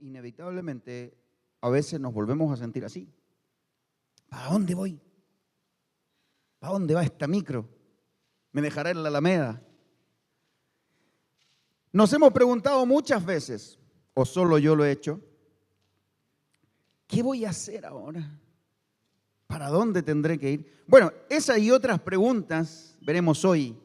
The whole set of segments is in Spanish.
inevitablemente a veces nos volvemos a sentir así. ¿Para dónde voy? ¿Para dónde va esta micro? ¿Me dejará en la Alameda? Nos hemos preguntado muchas veces, o solo yo lo he hecho, ¿qué voy a hacer ahora? ¿Para dónde tendré que ir? Bueno, esas y otras preguntas veremos hoy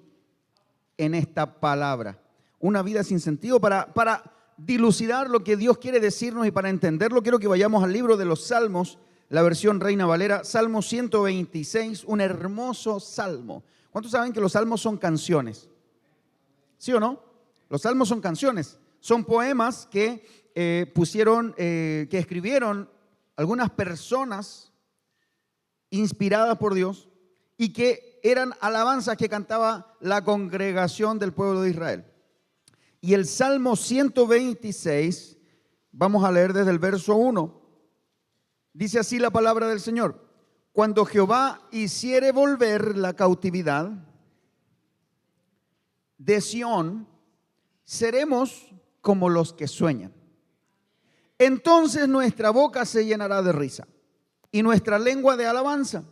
en esta palabra. Una vida sin sentido. Para dilucidar lo que Dios quiere decirnos y para entenderlo, quiero que vayamos al libro de los Salmos, la versión Reina Valera, Salmo 126, un hermoso salmo. ¿Cuántos saben que los salmos son canciones? ¿Sí o no? Los salmos son canciones, son poemas que que escribieron algunas personas inspiradas por Dios y que eran alabanzas que cantaba la congregación del pueblo de Israel. Y el Salmo 126, vamos a leer desde el verso 1, dice así la palabra del Señor: cuando Jehová hiciere volver la cautividad de Sión, seremos como los que sueñan. Entonces nuestra boca se llenará de risa y nuestra lengua de alabanza.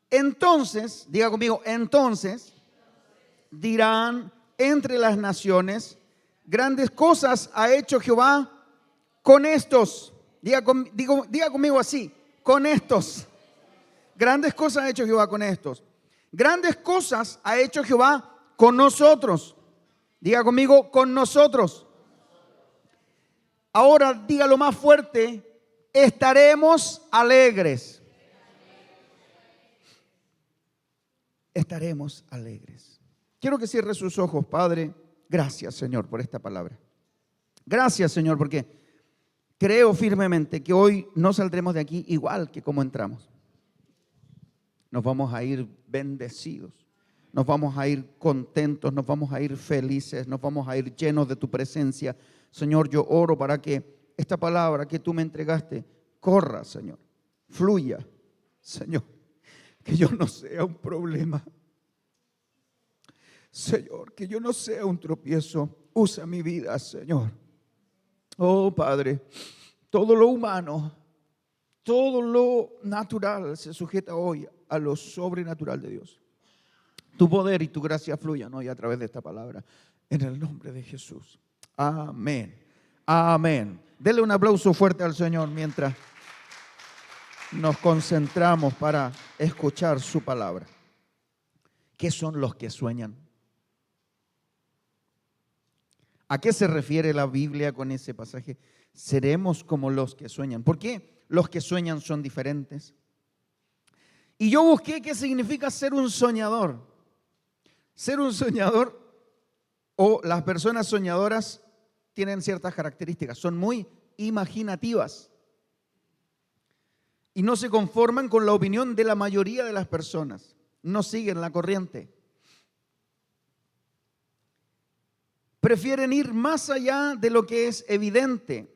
Entonces, diga conmigo, entonces dirán entre las naciones, grandes cosas ha hecho Jehová con estos. Diga conmigo así, con estos. Grandes cosas ha hecho Jehová con estos. Grandes cosas ha hecho Jehová con nosotros. Diga conmigo, con nosotros. Ahora dígalo más fuerte, estaremos alegres. Estaremos alegres. Quiero que cierre sus ojos, Padre. Gracias, Señor, por esta palabra. Gracias, Señor, porque creo firmemente que hoy no saldremos de aquí igual que como entramos. Nos vamos a ir bendecidos, nos vamos a ir contentos, nos vamos a ir felices, nos vamos a ir llenos de tu presencia. Señor, yo oro para que esta palabra que tú me entregaste corra, Señor, fluya, Señor, que yo no sea un problema. Señor, que yo no sea un tropiezo. Usa mi vida, Señor. Oh, Padre, todo lo humano, todo lo natural se sujeta hoy a lo sobrenatural de Dios. Tu poder y tu gracia fluyan hoy a través de esta palabra. En el nombre de Jesús. Amén. Amén. Dele un aplauso fuerte al Señor mientras nos concentramos para escuchar su palabra. ¿Qué son los que sueñan? ¿A qué se refiere la Biblia con ese pasaje? Seremos como los que sueñan. ¿Por qué los que sueñan son diferentes? Y yo busqué qué significa ser un soñador. Ser un soñador, o las personas soñadoras, tienen ciertas características. Son muy imaginativas y no se conforman con la opinión de la mayoría de las personas. No siguen la corriente. Prefieren ir más allá de lo que es evidente.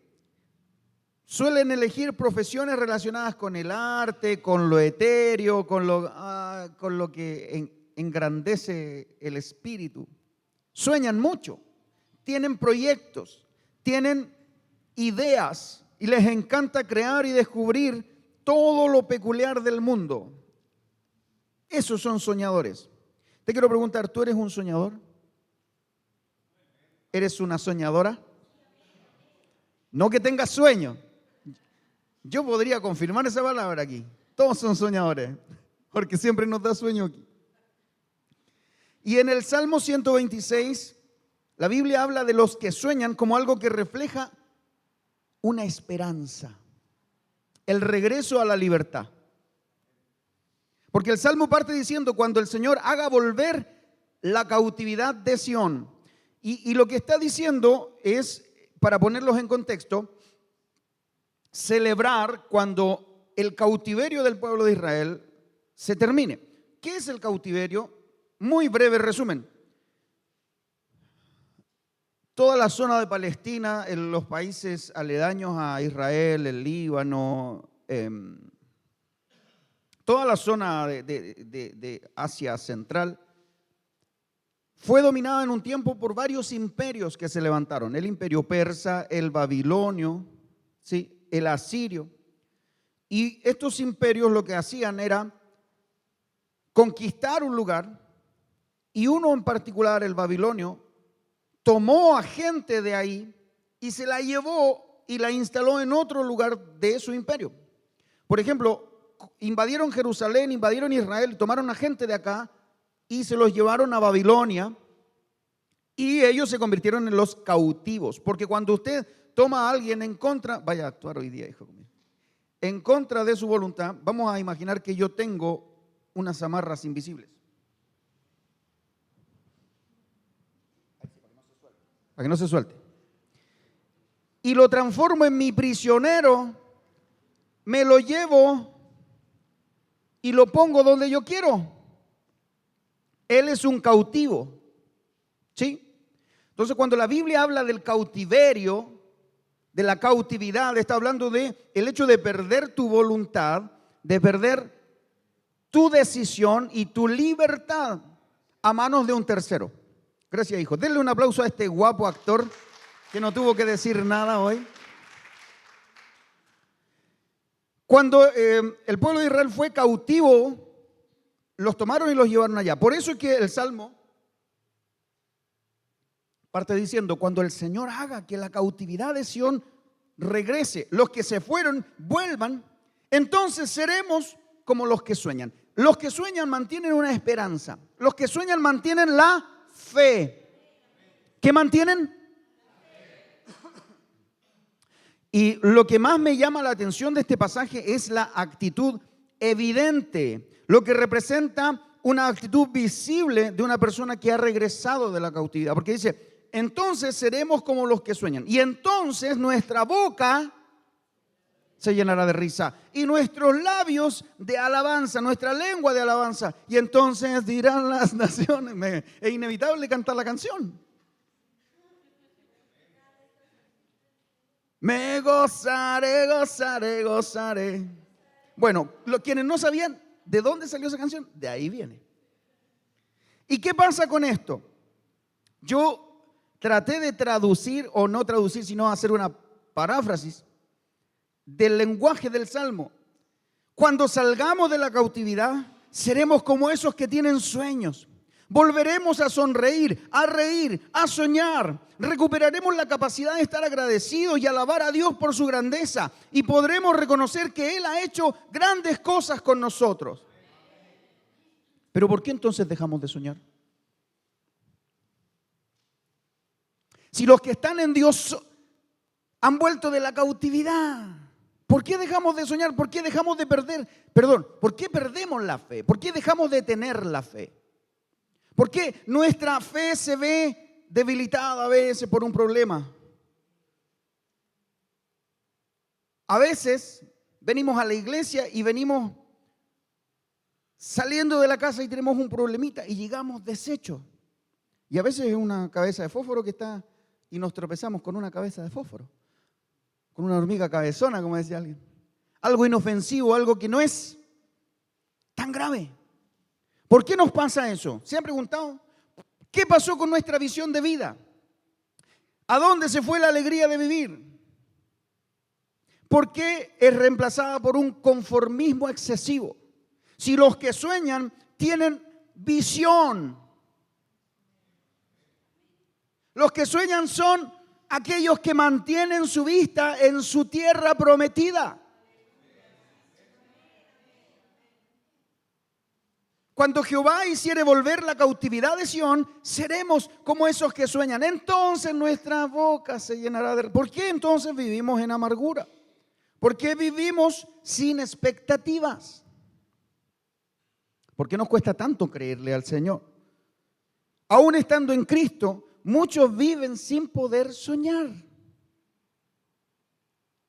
Suelen elegir profesiones relacionadas con el arte, con lo etéreo, con lo que engrandece el espíritu. Sueñan mucho, tienen proyectos, tienen ideas y les encanta crear y descubrir todo lo peculiar del mundo. Esos son soñadores. Te quiero preguntar, ¿tú eres un soñador? ¿Eres una soñadora? No que tengas sueño. Yo podría confirmar esa palabra aquí. Todos son soñadores, porque siempre nos da sueño aquí. Y en el Salmo 126, la Biblia habla de los que sueñan como algo que refleja una esperanza, el regreso a la libertad. Porque el Salmo parte diciendo, cuando el Señor haga volver la cautividad de Sión. Y lo que está diciendo es, para ponerlos en contexto, celebrar cuando el cautiverio del pueblo de Israel se termine. ¿Qué es el cautiverio? Muy breve resumen. Toda la zona de Palestina, en los países aledaños a Israel, el Líbano, toda la zona de Asia Central, fue dominada en un tiempo por varios imperios que se levantaron. El imperio persa, el babilonio, ¿sí?, el asirio. Y estos imperios lo que hacían era conquistar un lugar, y uno en particular, el babilonio, tomó a gente de ahí y se la llevó y la instaló en otro lugar de su imperio. Por ejemplo, invadieron Jerusalén, invadieron Israel, tomaron a gente de acá y se los llevaron a Babilonia, y ellos se convirtieron en los cautivos. Porque cuando usted toma a alguien en contra, vaya a actuar hoy día, hijo mío, en contra de su voluntad, vamos a imaginar que yo tengo unas amarras invisibles, para que no se suelte, y lo transformo en mi prisionero, me lo llevo y lo pongo donde yo quiero. Él es un cautivo, ¿sí? Entonces, cuando la Biblia habla del cautiverio, de la cautividad, está hablando de el hecho de perder tu voluntad, de perder tu decisión y tu libertad a manos de un tercero. Gracias, hijo. Denle un aplauso a este guapo actor que no tuvo que decir nada hoy. Cuando el pueblo de Israel fue cautivo, los tomaron y los llevaron allá. Por eso es que el Salmo parte diciendo: cuando el Señor haga que la cautividad de Sión regrese, los que se fueron vuelvan, entonces seremos como los que sueñan. Los que sueñan mantienen una esperanza. Los que sueñan mantienen la fe. ¿Qué mantienen? Y lo que más me llama la atención de este pasaje es la actitud evidente, lo que representa una actitud visible de una persona que ha regresado de la cautividad. Porque dice: entonces seremos como los que sueñan, y entonces nuestra boca se llenará de risa y nuestros labios de alabanza, nuestra lengua de alabanza, y entonces dirán las naciones. Es inevitable cantar la canción. Me gozaré, gozaré, gozaré. Bueno, quienes no sabían de dónde salió esa canción, de ahí viene. ¿Y qué pasa con esto? Yo traté de traducir, o no traducir, sino hacer una paráfrasis del lenguaje del Salmo. Cuando salgamos de la cautividad, seremos como esos que tienen sueños. Volveremos a sonreír, a reír, a soñar. Recuperaremos la capacidad de estar agradecidos y alabar a Dios por su grandeza. Y podremos reconocer que Él ha hecho grandes cosas con nosotros. Pero ¿por qué entonces dejamos de soñar? Si los que están en Dios han vuelto de la cautividad, ¿por qué dejamos de soñar? ¿Por qué dejamos de ¿por qué perdemos la fe? ¿Por qué dejamos de tener la fe? ¿Por qué nuestra fe se ve debilitada a veces por un problema? A veces venimos a la iglesia y venimos saliendo de la casa y tenemos un problemita y llegamos deshechos. Y a veces es una cabeza de fósforo que está y nos tropezamos con una cabeza de fósforo, con una hormiga cabezona, como decía alguien. Algo inofensivo, algo que no es tan grave. ¿Por qué nos pasa eso? ¿Se han preguntado? ¿Qué pasó con nuestra visión de vida? ¿A dónde se fue la alegría de vivir? ¿Por qué es reemplazada por un conformismo excesivo? Si los que sueñan tienen visión. Los que sueñan son aquellos que mantienen su vista en su tierra prometida. Cuando Jehová hiciere volver la cautividad de Sión, seremos como esos que sueñan. Entonces nuestra boca se llenará de... ¿Por qué entonces vivimos en amargura? ¿Por qué vivimos sin expectativas? ¿Por qué nos cuesta tanto creerle al Señor? Aún estando en Cristo, muchos viven sin poder soñar,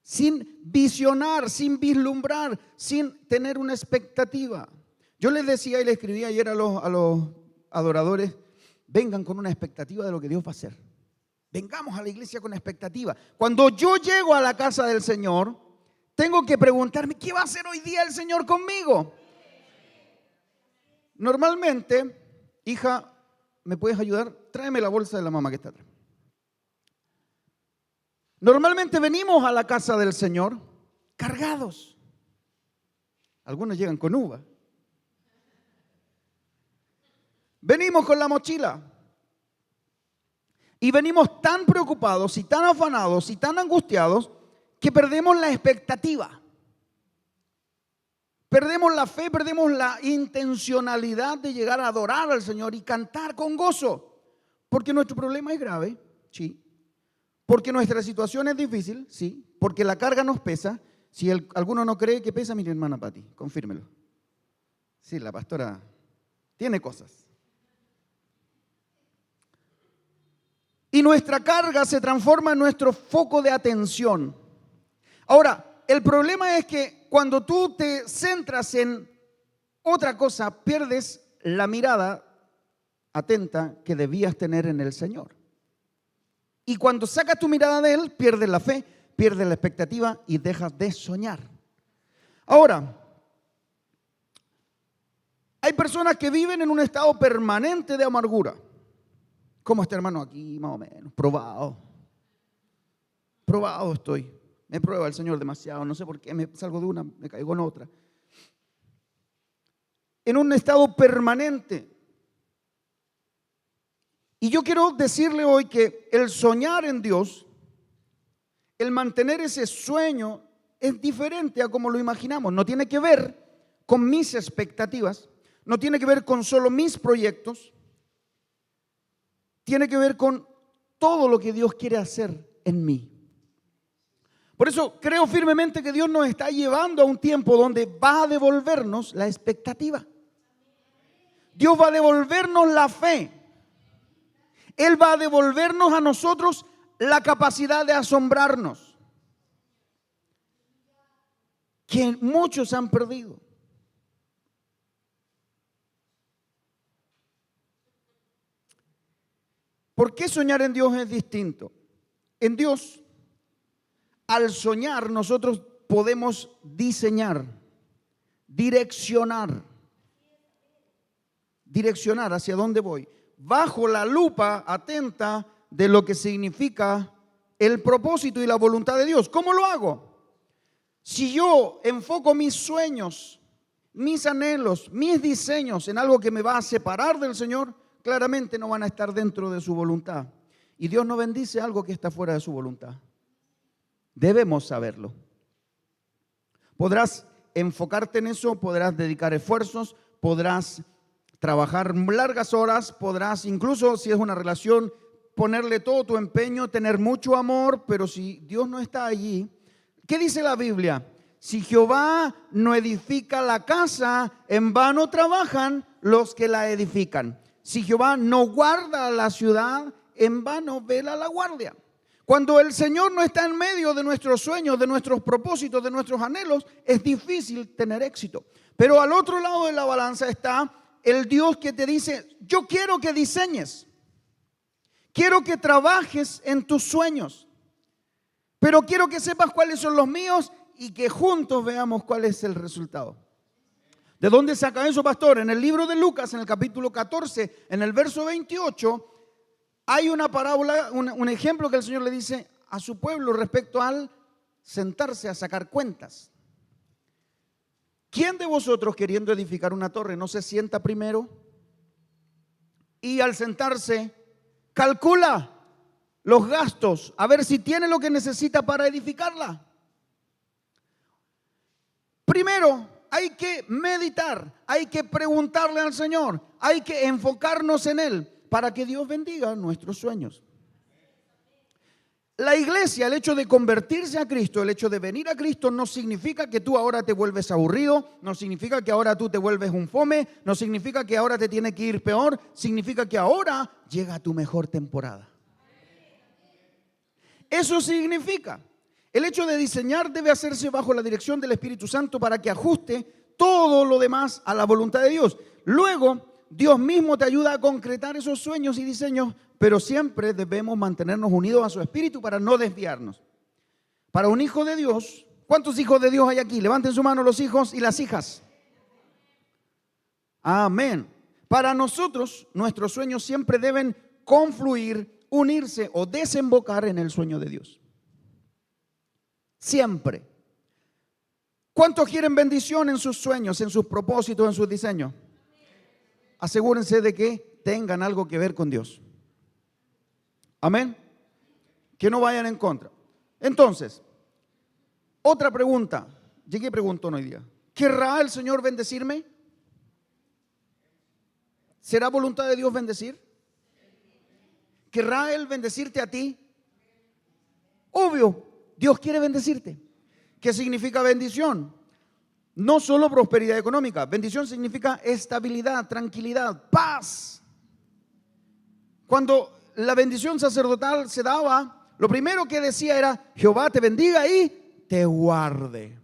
sin visionar, sin vislumbrar, sin tener una expectativa. Yo les decía y les escribí ayer a los adoradores: vengan con una expectativa de lo que Dios va a hacer. Vengamos a la iglesia con expectativa. Cuando yo llego a la casa del Señor, tengo que preguntarme: ¿qué va a hacer hoy día el Señor conmigo? Normalmente, hija, ¿me puedes ayudar? Tráeme la bolsa de la mamá que está atrás. Normalmente venimos a la casa del Señor cargados. Algunos llegan con uva. Venimos con la mochila. Y venimos tan preocupados y tan afanados y tan angustiados que perdemos la expectativa. Perdemos la fe, perdemos la intencionalidad de llegar a adorar al Señor y cantar con gozo. Porque nuestro problema es grave, sí. Porque nuestra situación es difícil, sí. Porque la carga nos pesa. Si alguno no cree que pesa, mi hermana Pati, confírmelo. Sí, la pastora tiene cosas. Y nuestra carga se transforma en nuestro foco de atención. Ahora, el problema es que cuando tú te centras en otra cosa, pierdes la mirada atenta que debías tener en el Señor. Y cuando sacas tu mirada de Él, pierdes la fe, pierdes la expectativa y dejas de soñar. Ahora, hay personas que viven en un estado permanente de amargura. ¿Cómo está, hermano? Aquí más o menos, probado estoy. Me prueba el Señor demasiado, no sé por qué, me salgo de una, me caigo en otra. En un estado permanente. Y yo quiero decirle hoy que el soñar en Dios, el mantener ese sueño, es diferente a como lo imaginamos. No tiene que ver con mis expectativas, no tiene que ver con solo mis proyectos, tiene que ver con todo lo que Dios quiere hacer en mí. Por eso creo firmemente que Dios nos está llevando a un tiempo donde va a devolvernos la expectativa. Dios va a devolvernos la fe. Él va a devolvernos a nosotros la capacidad de asombrarnos, que muchos han perdido. ¿Por qué soñar en Dios es distinto? En Dios, al soñar, nosotros podemos diseñar, direccionar hacia dónde voy, bajo la lupa atenta de lo que significa el propósito y la voluntad de Dios. ¿Cómo lo hago? Si yo enfoco mis sueños, mis anhelos, mis diseños en algo que me va a separar del Señor, claramente no van a estar dentro de su voluntad. Y Dios no bendice algo que está fuera de su voluntad. Debemos saberlo. Podrás enfocarte en eso, podrás dedicar esfuerzos, podrás trabajar largas horas, podrás incluso, si es una relación, ponerle todo tu empeño, tener mucho amor, pero si Dios no está allí, ¿qué dice la Biblia? Si Jehová no edifica la casa, en vano trabajan los que la edifican. Si Jehová no guarda la ciudad, en vano vela la guardia. Cuando el Señor no está en medio de nuestros sueños, de nuestros propósitos, de nuestros anhelos, es difícil tener éxito. Pero al otro lado de la balanza está el Dios que te dice, yo quiero que diseñes, quiero que trabajes en tus sueños, pero quiero que sepas cuáles son los míos y que juntos veamos cuál es el resultado. ¿De dónde saca eso, pastor? En el libro de Lucas, en el capítulo 14, en el verso 28, hay una parábola, un ejemplo que el Señor le dice a su pueblo respecto al sentarse a sacar cuentas. ¿Quién de vosotros, queriendo edificar una torre, no se sienta primero y al sentarse calcula los gastos a ver si tiene lo que necesita para edificarla? Primero hay que meditar, hay que preguntarle al Señor, hay que enfocarnos en Él para que Dios bendiga nuestros sueños. La iglesia, el hecho de convertirse a Cristo, el hecho de venir a Cristo, no significa que tú ahora te vuelves aburrido, no significa que ahora tú te vuelves un fome, no significa que ahora te tiene que ir peor, significa que ahora llega tu mejor temporada. Eso significa, el hecho de diseñar debe hacerse bajo la dirección del Espíritu Santo para que ajuste todo lo demás a la voluntad de Dios. Luego, Dios mismo te ayuda a concretar esos sueños y diseños, pero siempre debemos mantenernos unidos a su Espíritu para no desviarnos. Para un hijo de Dios, ¿cuántos hijos de Dios hay aquí? Levanten su mano los hijos y las hijas. Amén. Para nosotros, nuestros sueños siempre deben confluir, unirse o desembocar en el sueño de Dios. Siempre. ¿Cuántos quieren bendición en sus sueños, en sus propósitos, en sus diseños? Asegúrense de que tengan algo que ver con Dios. Amén. Que no vayan en contra. Entonces, otra pregunta. Llegué preguntón hoy día. ¿Querrá el Señor bendecirme? ¿Será voluntad de Dios bendecir? ¿Querrá Él bendecirte a ti? Obvio, Dios quiere bendecirte. ¿Qué significa bendición? No solo prosperidad económica. Bendición significa estabilidad, tranquilidad, paz. Cuando la bendición sacerdotal se daba, lo primero que decía era: Jehová te bendiga y te guarde.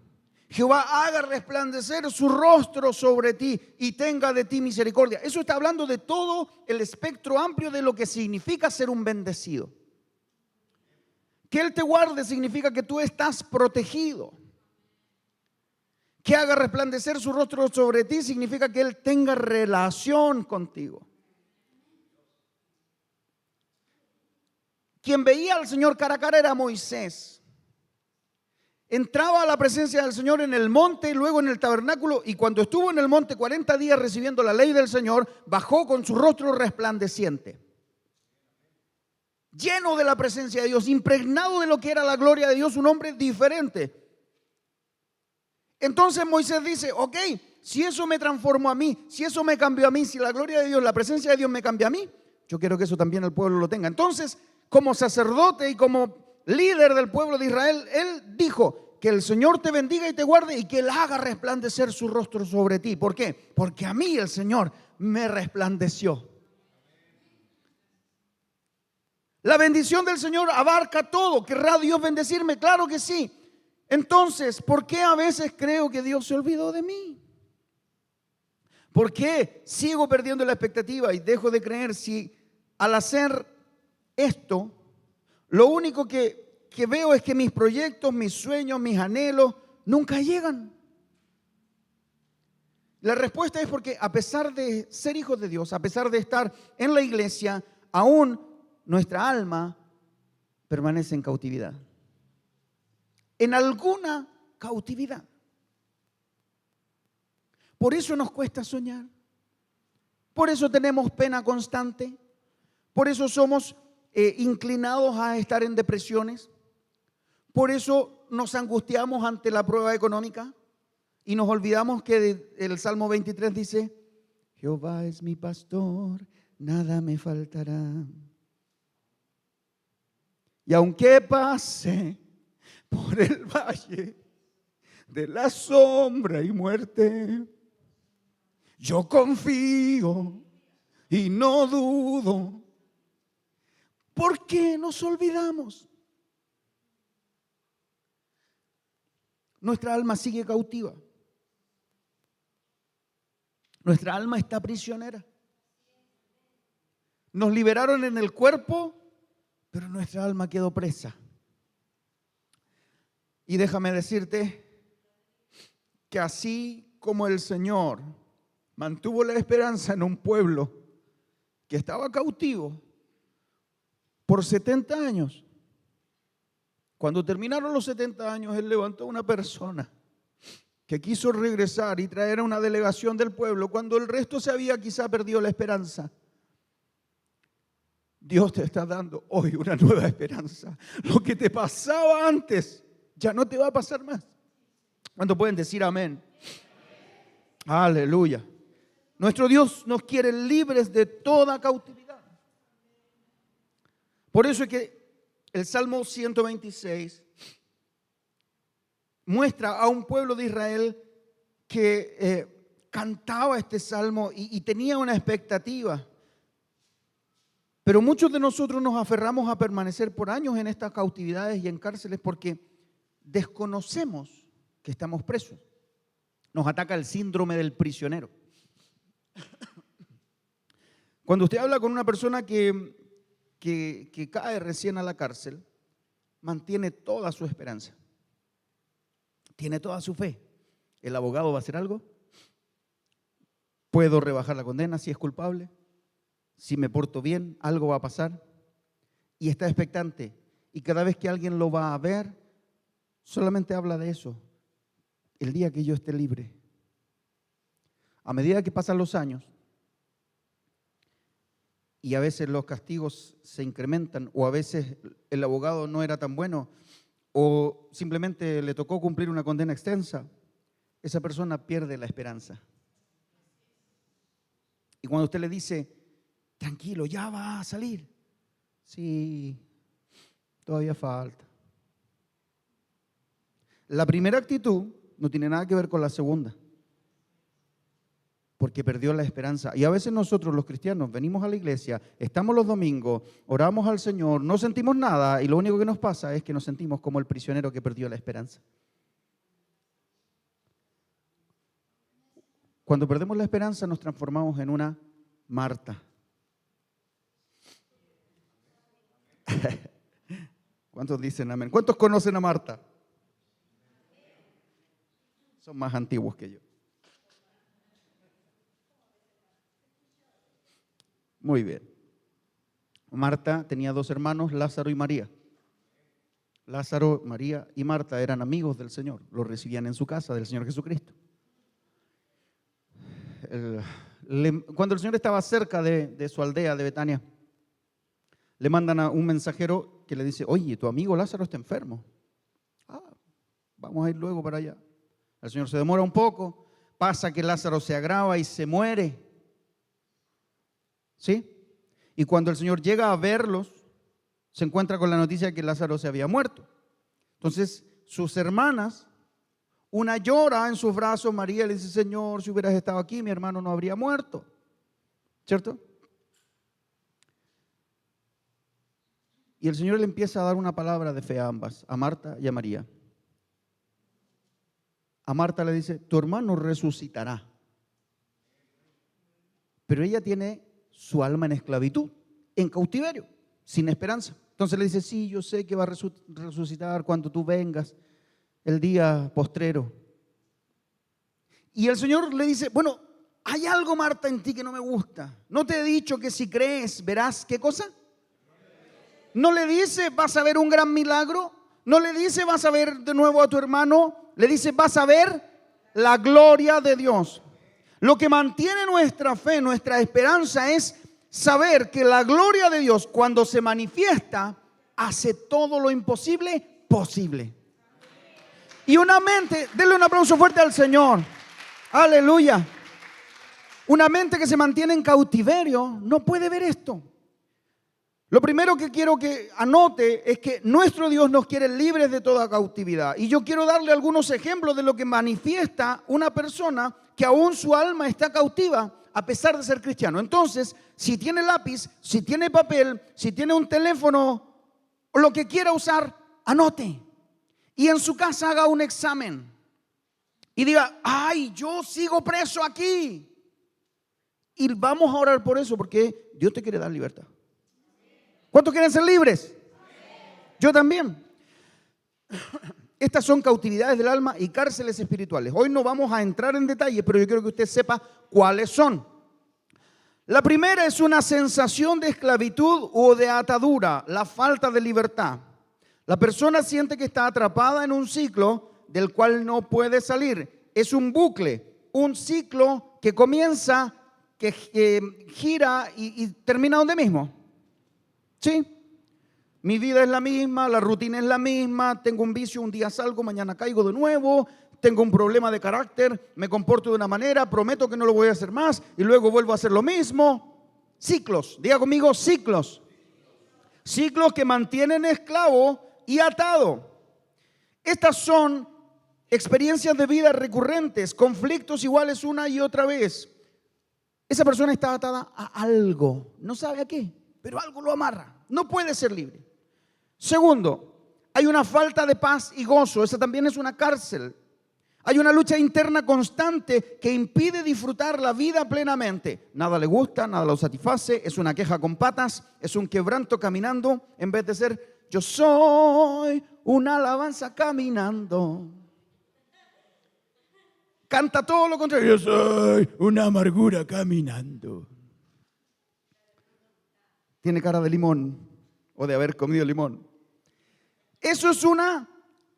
Jehová haga resplandecer su rostro sobre ti y tenga de ti misericordia. Eso está hablando de todo el espectro amplio de lo que significa ser un bendecido. Que Él te guarde significa que tú estás protegido. Que haga resplandecer su rostro sobre ti significa que Él tenga relación contigo. Quien veía al Señor cara a cara era Moisés. Entraba a la presencia del Señor en el monte y luego en el tabernáculo, y cuando estuvo en el monte 40 días recibiendo la ley del Señor, bajó con su rostro resplandeciente, lleno de la presencia de Dios, impregnado de lo que era la gloria de Dios, un hombre diferente. Entonces Moisés dice: ok, si eso me transformó a mí, si eso me cambió a mí, si la gloria de Dios, la presencia de Dios me cambia a mí, yo quiero que eso también el pueblo lo tenga. Entonces, como sacerdote y como líder del pueblo de Israel, él dijo: que el Señor te bendiga y te guarde y que Él haga resplandecer su rostro sobre ti. ¿Por qué? Porque a mí el Señor me resplandeció. La bendición del Señor abarca todo. ¿Querrá Dios bendecirme? Claro que sí. Entonces, ¿por qué a veces creo que Dios se olvidó de mí? ¿Por qué sigo perdiendo la expectativa y dejo de creer si al hacer esto, lo único que veo es que mis proyectos, mis sueños, mis anhelos nunca llegan? La respuesta es porque a pesar de ser hijos de Dios, a pesar de estar en la iglesia, aún nuestra alma permanece en cautividad. En alguna cautividad. Por eso nos cuesta soñar. Por eso tenemos pena constante. Por eso somos inclinados a estar en depresiones. Por eso nos angustiamos ante la prueba económica y nos olvidamos que el Salmo 23 dice: Jehová es mi pastor, nada me faltará. Y aunque pase por el valle de la sombra y muerte, yo confío y no dudo. ¿Por qué nos olvidamos? Nuestra alma sigue cautiva. Nuestra alma está prisionera. Nos liberaron en el cuerpo, pero nuestra alma quedó presa. Y déjame decirte que así como el Señor mantuvo la esperanza en un pueblo que estaba cautivo por 70 años, cuando terminaron los 70 años, Él levantó una persona que quiso regresar y traer a una delegación del pueblo cuando el resto se había quizá perdido la esperanza. Dios te está dando hoy una nueva esperanza. Lo que te pasaba antes ya no te va a pasar más. ¿Cuántos pueden decir amén? Aleluya. Nuestro Dios nos quiere libres de toda cautividad. Por eso es que el Salmo 126 muestra a un pueblo de Israel que cantaba este salmo y tenía una expectativa. Pero muchos de nosotros nos aferramos a permanecer por años en estas cautividades y en cárceles porque desconocemos que estamos presos. Nos ataca el síndrome del prisionero. Cuando usted habla con una persona que cae recién a la cárcel, mantiene toda su esperanza, tiene toda su fe. ¿El abogado va a hacer algo? Puedo rebajar la condena si es culpable. Si me porto bien, algo va a pasar. Y está expectante. Y cada vez que alguien lo va a ver, solamente habla de eso. El día que yo esté libre. A medida que pasan los años, y a veces los castigos se incrementan, o a veces el abogado no era tan bueno, o simplemente le tocó cumplir una condena extensa, esa persona pierde la esperanza. Y cuando usted le dice, tranquilo, ya va a salir, sí, todavía falta. La primera actitud no tiene nada que ver con la segunda, porque perdió la esperanza. Y a veces nosotros los cristianos venimos a la iglesia, estamos los domingos, oramos al Señor, no sentimos nada y lo único que nos pasa es que nos sentimos como el prisionero que perdió la esperanza. Cuando perdemos la esperanza nos transformamos en una Marta. ¿Cuántos dicen amén? ¿Cuántos conocen a Marta? Son más antiguos que yo. Muy bien. Marta tenía dos hermanos, Lázaro y María. Lázaro, María y Marta eran amigos del Señor, lo recibían en su casa del Señor Jesucristo. Cuando el Señor estaba cerca de su aldea de Betania, le mandan a un mensajero que le dice, oye, tu amigo Lázaro está enfermo. Vamos a ir luego para allá. El Señor se demora un poco, pasa que Lázaro se agrava y se muere. ¿Sí? Y cuando el Señor llega a verlos, se encuentra con la noticia de que Lázaro se había muerto. Entonces, sus hermanas, una llora en sus brazos, María le dice, Señor, si hubieras estado aquí, mi hermano no habría muerto. ¿Cierto? Y el Señor le empieza a dar una palabra de fe a ambas, a Marta y a María. A Marta le dice, tu hermano resucitará. Pero ella tiene su alma en esclavitud, en cautiverio, sin esperanza. Entonces le dice, sí, yo sé que va a resucitar cuando tú vengas, el día postrero. Y el Señor le dice, bueno, hay algo, Marta, en ti que no me gusta. ¿No te he dicho que si crees verás qué cosa? No le dice, vas a ver un gran milagro. No le dice, vas a ver de nuevo a tu hermano. Le dice, vas a ver la gloria de Dios. Lo que mantiene nuestra fe, nuestra esperanza es saber que la gloria de Dios cuando se manifiesta hace todo lo imposible posible. Y una mente, denle un aplauso fuerte al Señor. Aleluya. Una mente que se mantiene en cautiverio no puede ver esto. Lo primero que quiero que anote es que nuestro Dios nos quiere libres de toda cautividad. Y yo quiero darle algunos ejemplos de lo que manifiesta una persona que aún su alma está cautiva a pesar de ser cristiano. Entonces, si tiene lápiz, si tiene papel, si tiene un teléfono o lo que quiera usar, anote. Y en su casa haga un examen. Y diga, ay, yo sigo preso aquí. Y vamos a orar por eso porque Dios te quiere dar libertad. ¿Cuántos quieren ser libres? Yo también. Estas son cautividades del alma y cárceles espirituales. Hoy no vamos a entrar en detalle, pero yo quiero que usted sepa cuáles son. La primera es una sensación de esclavitud o de atadura, la falta de libertad. La persona siente que está atrapada en un ciclo del cual no puede salir. Es un bucle, un ciclo que comienza, que gira y termina donde mismo. ¿Sí? Mi vida es la misma, la rutina es la misma, tengo un vicio, un día salgo, mañana caigo de nuevo, tengo un problema de carácter, me comporto de una manera, prometo que no lo voy a hacer más y luego vuelvo a hacer lo mismo. Ciclos, diga conmigo, ciclos. Ciclos que mantienen esclavo y atado. Estas son experiencias de vida recurrentes, conflictos iguales una y otra vez. Esa persona está atada a algo, no sabe a qué, pero algo lo amarra. No puede ser libre. Segundo, hay una falta de paz y gozo. Esa también es una cárcel. Hay una lucha interna constante que impide disfrutar la vida plenamente. Nada le gusta, nada lo satisface. Es una queja con patas. Es un quebranto caminando en vez de ser yo soy una alabanza caminando. canta todo lo contrario. Yo soy una amargura caminando. Tiene cara de limón o de haber comido limón. Eso es una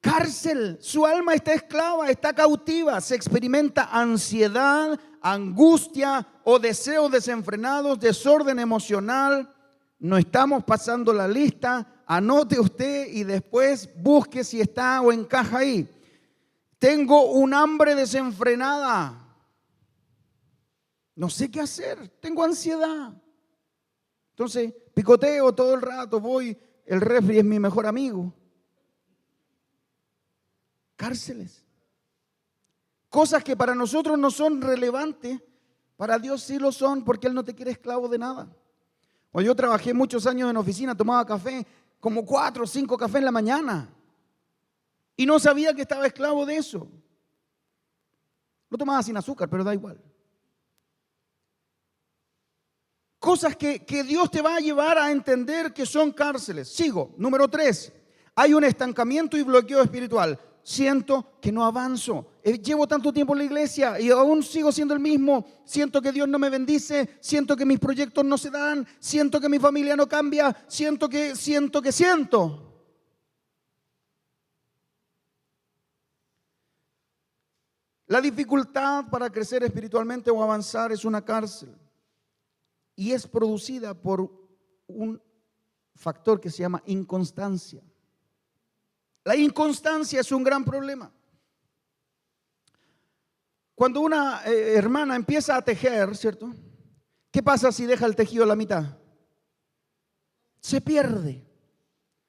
cárcel. Su alma está esclava, está cautiva. Se experimenta ansiedad, angustia o deseos desenfrenados, desorden emocional. No estamos pasando la lista. Anote usted y después busque si está o encaja ahí. Tengo un hambre desenfrenada. No sé qué hacer. Tengo ansiedad. Entonces, picoteo todo el rato. Voy, el refri es mi mejor amigo. Cárceles. Cosas que para nosotros no son relevantes, para Dios sí lo son, porque Él no te quiere esclavo de nada. Cuando yo trabajé muchos años en oficina, tomaba café, como 4 o 5 cafés en la mañana. Y no sabía que estaba esclavo de eso. Lo tomaba sin azúcar, pero da igual. Cosas que Dios te va a llevar a entender que son cárceles. Sigo. Número 3. Hay un estancamiento y bloqueo espiritual. Siento que no avanzo. Llevo tanto tiempo en la iglesia y aún sigo siendo el mismo. Siento que Dios no me bendice. Siento que mis proyectos no se dan. Siento que mi familia no cambia. Siento. La dificultad para crecer espiritualmente o avanzar es una cárcel. Y es producida por un factor que se llama inconstancia. La inconstancia es un gran problema. Cuando una hermana empieza a tejer, ¿cierto? ¿Qué pasa si deja el tejido a la mitad? Se pierde.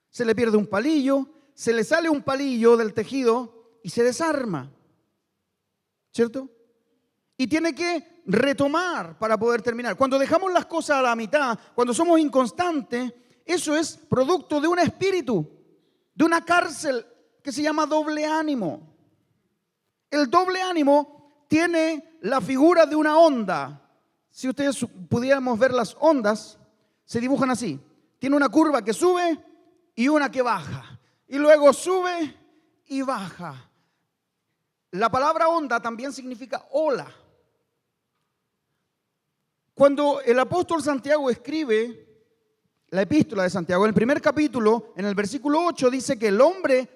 Se le pierde un palillo, se le sale un palillo del tejido y se desarma, ¿cierto? Y tiene que retomar para poder terminar. Cuando dejamos las cosas a la mitad, cuando somos inconstantes, eso es producto de un espíritu, de una cárcel que se llama doble ánimo. El doble ánimo tiene la figura de una onda. Si ustedes pudiéramos ver las ondas, se dibujan así. Tiene una curva que sube y una que baja. Y luego sube y baja. La palabra onda también significa ola. Cuando el apóstol Santiago escribe la epístola de Santiago, en el primer capítulo, en el versículo 8, dice que el hombre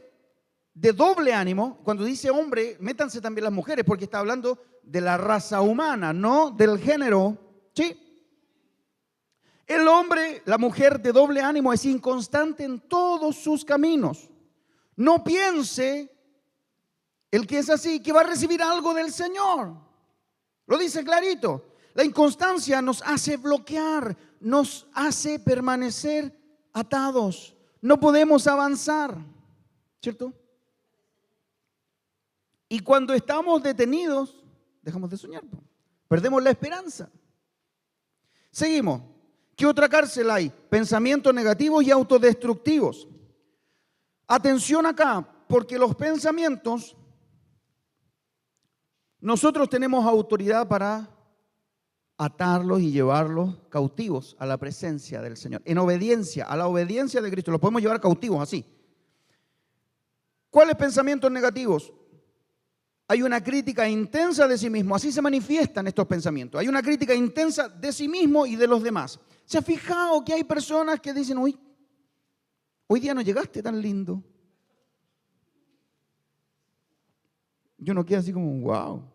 de doble ánimo, cuando dice hombre, métanse también las mujeres, porque está hablando de la raza humana, no del género, ¿sí? El hombre, la mujer de doble ánimo es inconstante en todos sus caminos. No piense el que es así, que va a recibir algo del Señor. Lo dice clarito. La inconstancia nos hace bloquear, nos hace permanecer atados. No podemos avanzar, ¿cierto? Y cuando estamos detenidos, dejamos de soñar, perdemos la esperanza. Seguimos. ¿Qué otra cárcel hay? Pensamientos negativos y autodestructivos. Atención acá, porque los pensamientos, nosotros tenemos autoridad para atarlos y llevarlos cautivos a la presencia del Señor, en obediencia, a la obediencia de Cristo. Los podemos llevar cautivos así. ¿Cuáles pensamientos negativos? Hay una crítica intensa de sí mismo, así se manifiestan estos pensamientos. Hay una crítica intensa de sí mismo y de los demás. ¿Se ha fijado que hay personas que dicen, hoy día no llegaste tan lindo? Yo no quedo así como, wow.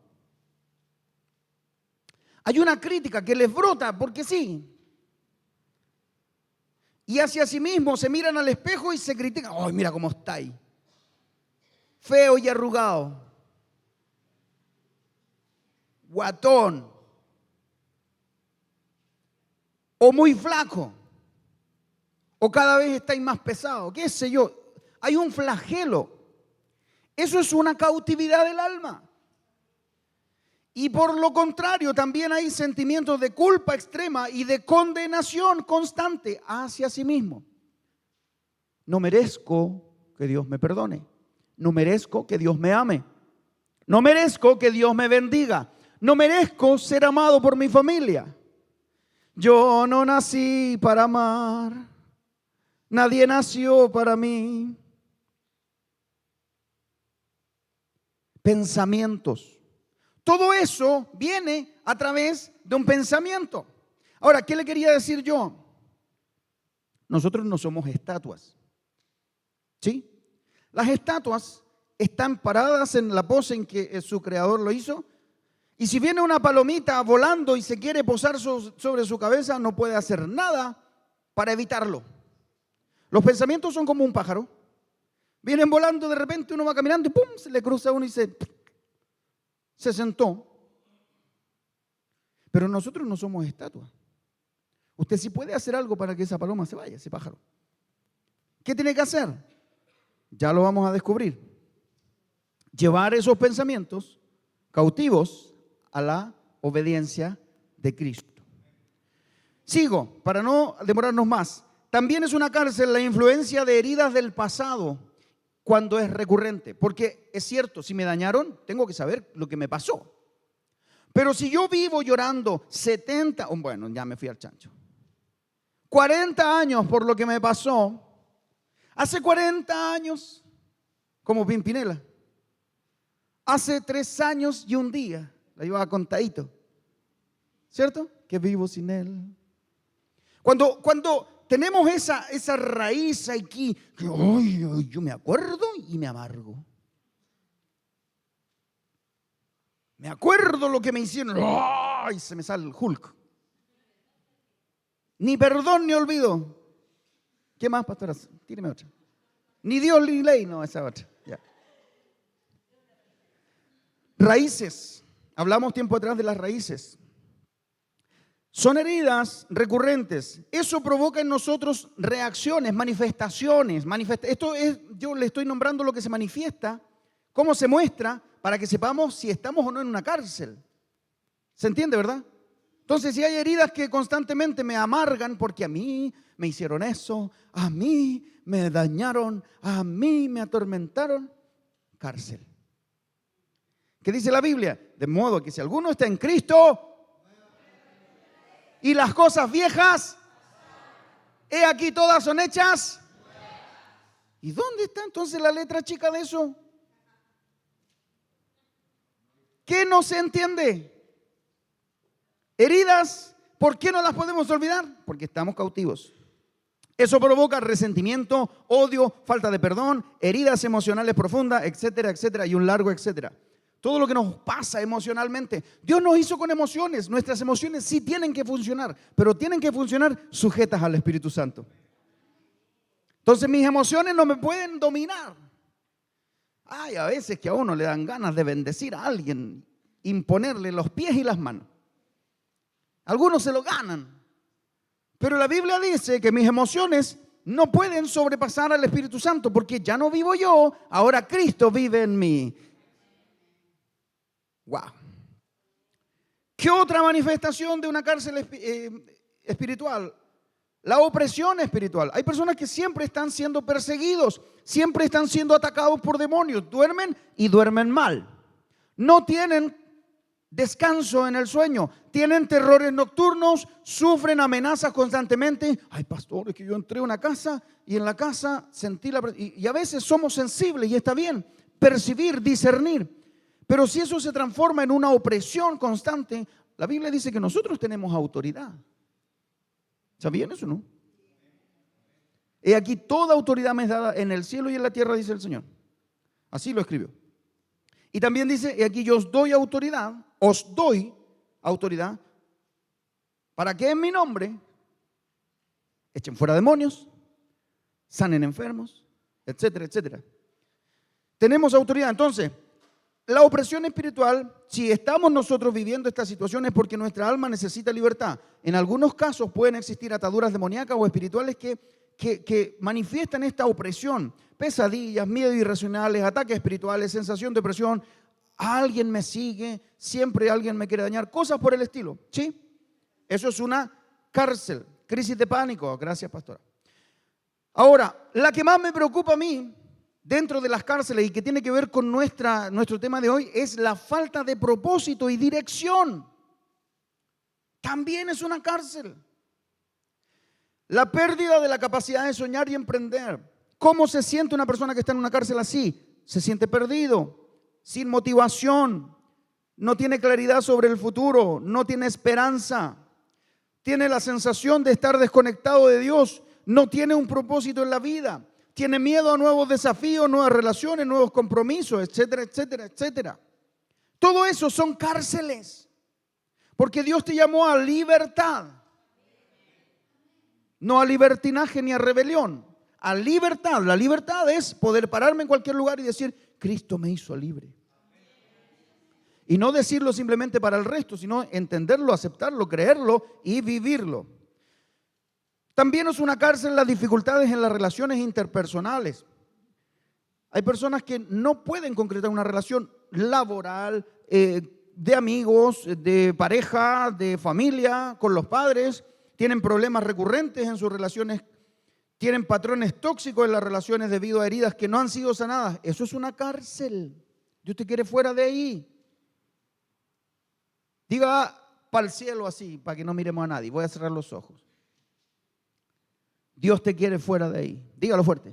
Hay una crítica que les brota porque sí. Y hacia sí mismos se miran al espejo y se critican. ¡Ay, mira cómo está ahí! Feo y arrugado. Guatón. O muy flaco. O cada vez estáis más pesado. ¿Qué sé yo? Hay un flagelo. Eso es una cautividad del alma. Y por lo contrario, también hay sentimientos de culpa extrema y de condenación constante hacia sí mismo. No merezco que Dios me perdone. No merezco que Dios me ame. No merezco que Dios me bendiga. No merezco ser amado por mi familia. Yo no nací para amar. Nadie nació para mí. Pensamientos. Todo eso viene a través de un pensamiento. Ahora, ¿qué le quería decir yo? Nosotros no somos estatuas. ¿Sí? Las estatuas están paradas en la pose en que su creador lo hizo. Y si viene una palomita volando y se quiere posar sobre su cabeza, no puede hacer nada para evitarlo. Los pensamientos son como un pájaro. Vienen volando, de repente uno va caminando y ¡pum! Se le cruza uno y se sentó. Pero nosotros no somos estatuas. Usted sí puede hacer algo para que esa paloma se vaya, ese pájaro. ¿Qué tiene que hacer? Ya lo vamos a descubrir. Llevar esos pensamientos cautivos a la obediencia de Cristo. Sigo, para no demorarnos más. También es una cárcel la influencia de heridas del pasado cuando es recurrente. Porque es cierto, si me dañaron, tengo que saber lo que me pasó. Pero si yo vivo llorando 70, bueno, ya me fui al chancho. 40 años por lo que me pasó. Hace 40 años, como Pimpinela. Hace 3 años y un día, la llevaba contadito. ¿Cierto? Que vivo sin él. Cuando tenemos esa raíz aquí, que ay, yo me acuerdo y me amargo. Me acuerdo lo que me hicieron. ¡Ay! Se me sale el Hulk. Ni perdón ni olvido. ¿Qué más, pastora? Tíreme otra. Ni Dios ni ley, no, esa otra. Ya. Raíces. Hablamos tiempo atrás de las raíces. Son heridas recurrentes. Eso provoca en nosotros reacciones, manifestaciones. Esto es, yo le estoy nombrando lo que se manifiesta, cómo se muestra, para que sepamos si estamos o no en una cárcel. ¿Se entiende, verdad? Entonces, si hay heridas que constantemente me amargan porque a mí me hicieron eso, a mí me dañaron, a mí me atormentaron, cárcel. ¿Qué dice la Biblia? De modo que si alguno está en Cristo y las cosas viejas, he aquí todas son hechas. ¿Y dónde está entonces la letra chica de eso? ¿Qué no se entiende? Heridas, ¿por qué no las podemos olvidar? Porque estamos cautivos. Eso provoca resentimiento, odio, falta de perdón, heridas emocionales profundas, etcétera, etcétera, y un largo etcétera. Todo lo que nos pasa emocionalmente. Dios nos hizo con emociones. Nuestras emociones sí tienen que funcionar, pero tienen que funcionar sujetas al Espíritu Santo. Entonces mis emociones no me pueden dominar. Hay a veces que a uno le dan ganas de bendecir a alguien, imponerle los pies y las manos. Algunos se lo ganan. Pero la Biblia dice que mis emociones no pueden sobrepasar al Espíritu Santo porque ya no vivo yo, ahora Cristo vive en mí. Wow. ¿Qué otra manifestación de una cárcel espiritual? La opresión espiritual. Hay personas que siempre están siendo perseguidos, siempre están siendo atacados por demonios, duermen y duermen mal. No tienen descanso en el sueño, tienen terrores nocturnos, sufren amenazas constantemente. Ay, pastor, es que yo entré a una casa y en la casa sentí y a veces somos sensibles y está bien percibir, discernir. Pero si eso se transforma en una opresión constante, la Biblia dice que nosotros tenemos autoridad. ¿Sabían eso, no? He aquí toda autoridad me es dada en el cielo y en la tierra, dice el Señor. Así lo escribió. Y también dice, he aquí yo os doy autoridad para que en mi nombre echen fuera demonios, sanen enfermos, etcétera, etcétera. Tenemos autoridad. Entonces, la opresión espiritual, si estamos nosotros viviendo esta situación es porque nuestra alma necesita libertad. En algunos casos pueden existir ataduras demoníacas o espirituales que manifiestan esta opresión. Pesadillas, miedos irracionales, ataques espirituales, sensación de opresión. Alguien me sigue, siempre alguien me quiere dañar, cosas por el estilo. ¿Sí? Eso es una cárcel, crisis de pánico. Gracias, pastora. Ahora, la que más me preocupa a mí dentro de las cárceles y que tiene que ver con nuestro tema de hoy es la falta de propósito y dirección. También es una cárcel. La pérdida de la capacidad de soñar y emprender. ¿Cómo se siente una persona que está en una cárcel así? Se siente perdido, sin motivación, no tiene claridad sobre el futuro, no tiene esperanza, tiene la sensación de estar desconectado de Dios, no tiene un propósito en la vida, tiene miedo a nuevos desafíos, nuevas relaciones, nuevos compromisos, etcétera, etcétera, etcétera. Todo eso son cárceles, porque Dios te llamó a libertad, no a libertinaje ni a rebelión, a libertad. La libertad es poder pararme en cualquier lugar y decir, Cristo me hizo libre. Y no decirlo simplemente para el resto, sino entenderlo, aceptarlo, creerlo y vivirlo. También es una cárcel las dificultades en las relaciones interpersonales. Hay personas que no pueden concretar una relación laboral, de amigos, de pareja, de familia, con los padres. Tienen problemas recurrentes en sus relaciones, tienen patrones tóxicos en las relaciones debido a heridas que no han sido sanadas. Eso es una cárcel. Dios te quiere fuera de ahí. Diga para el cielo así, para que no miremos a nadie. Voy a cerrar los ojos. Dios te quiere fuera de ahí. Dígalo fuerte.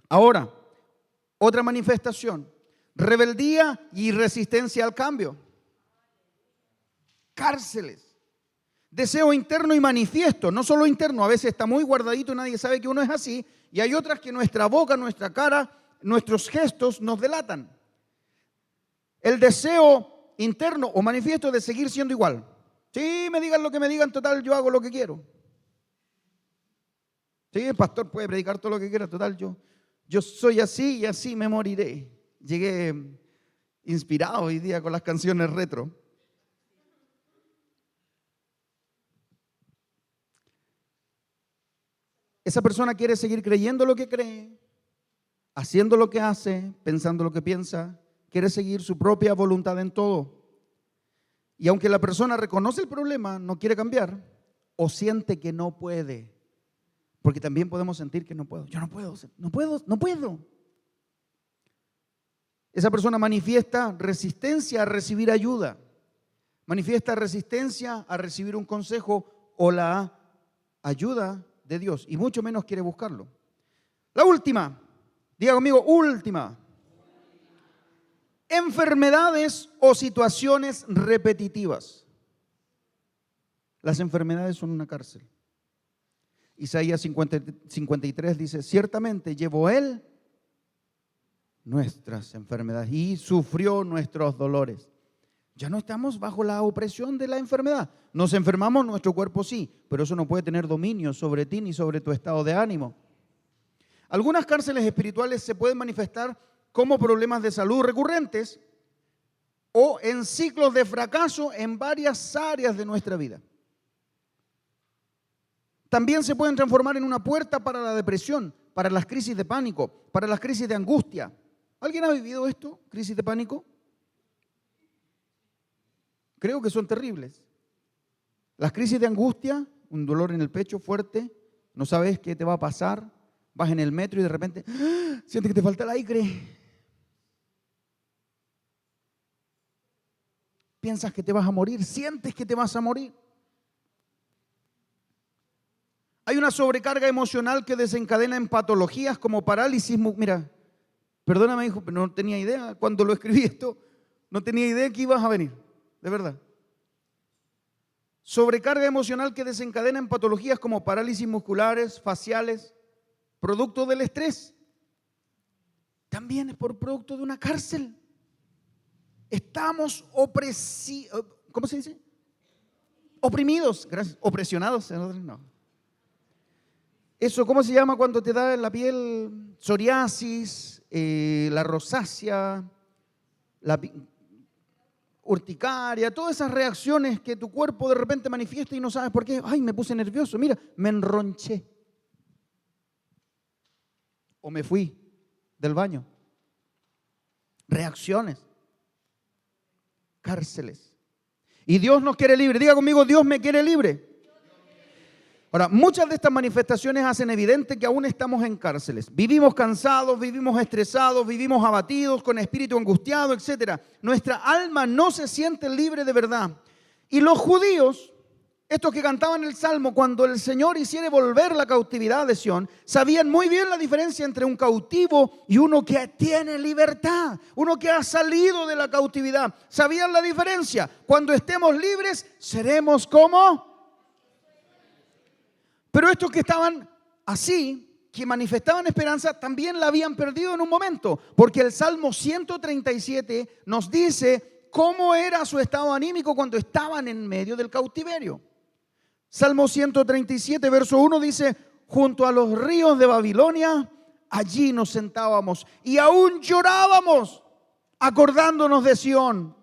Ahora, otra manifestación. Rebeldía y resistencia al cambio. Cárceles. Deseo interno y manifiesto. No solo interno, a veces está muy guardadito y nadie sabe que uno es así. Y hay otras que nuestra boca, nuestra cara, nuestros gestos nos delatan. El deseo interno o manifiesto de seguir siendo igual. Sí, me digan lo que me digan, total, yo hago lo que quiero. Sí, el pastor puede predicar todo lo que quiera, total, yo soy así y así me moriré. Llegué inspirado hoy día con las canciones retro. Esa persona quiere seguir creyendo lo que cree, haciendo lo que hace, pensando lo que piensa, quiere seguir su propia voluntad en todo. Y aunque la persona reconoce el problema, no quiere cambiar o siente que no puede. Porque también podemos sentir que no puedo. Yo no puedo. Esa persona manifiesta resistencia a recibir ayuda. Manifiesta resistencia a recibir un consejo o la ayuda de Dios. Y mucho menos quiere buscarlo. La última. Diga conmigo, última. Enfermedades o situaciones repetitivas. Las enfermedades son una cárcel. Isaías 53 dice, ciertamente llevó Él nuestras enfermedades y sufrió nuestros dolores. Ya no estamos bajo la opresión de la enfermedad. Nos enfermamos, nuestro cuerpo sí, pero eso no puede tener dominio sobre ti ni sobre tu estado de ánimo. Algunas cárceles espirituales se pueden manifestar como problemas de salud recurrentes o en ciclos de fracaso en varias áreas de nuestra vida. También se pueden transformar en una puerta para la depresión, para las crisis de pánico, para las crisis de angustia. ¿Alguien ha vivido esto? ¿Crisis de pánico? Creo que son terribles. Las crisis de angustia, un dolor en el pecho fuerte, no sabes qué te va a pasar, vas en el metro y de repente sientes que te falta el aire. Piensas que te vas a morir, sientes que te vas a morir. Hay una sobrecarga emocional que desencadena en patologías como parálisis. Mira, perdóname hijo, pero no tenía idea cuando lo escribí esto, no tenía idea que ibas a venir, de verdad. Sobrecarga emocional que desencadena en patologías como parálisis musculares, faciales, producto del estrés. También es por producto de una cárcel. Estamos ¿cómo se dice? Oprimidos, gracias, opresionados, no. Eso, ¿cómo se llama cuando te da en la piel psoriasis, la rosácea, la urticaria, todas esas reacciones que tu cuerpo de repente manifiesta y no sabes por qué? Ay, me puse nervioso, mira, me enronché. O me fui del baño. Reacciones. Cárceles. Y Dios nos quiere libre. Diga conmigo, Dios me quiere libre. Ahora, muchas de estas manifestaciones hacen evidente que aún estamos en cárceles. Vivimos cansados, vivimos estresados, vivimos abatidos, con espíritu angustiado, etc. Nuestra alma no se siente libre de verdad. Y los judíos estos que cantaban el Salmo, cuando el Señor hiciere volver la cautividad de Sión, sabían muy bien la diferencia entre un cautivo y uno que tiene libertad, uno que ha salido de la cautividad. Sabían la diferencia. Cuando estemos libres, seremos como. Pero estos que estaban así, que manifestaban esperanza, también la habían perdido en un momento, porque el Salmo 137 nos dice cómo era su estado anímico cuando estaban en medio del cautiverio. Salmo 137, verso 1 dice: junto a los ríos de Babilonia, allí nos sentábamos y aún llorábamos, acordándonos de Sión.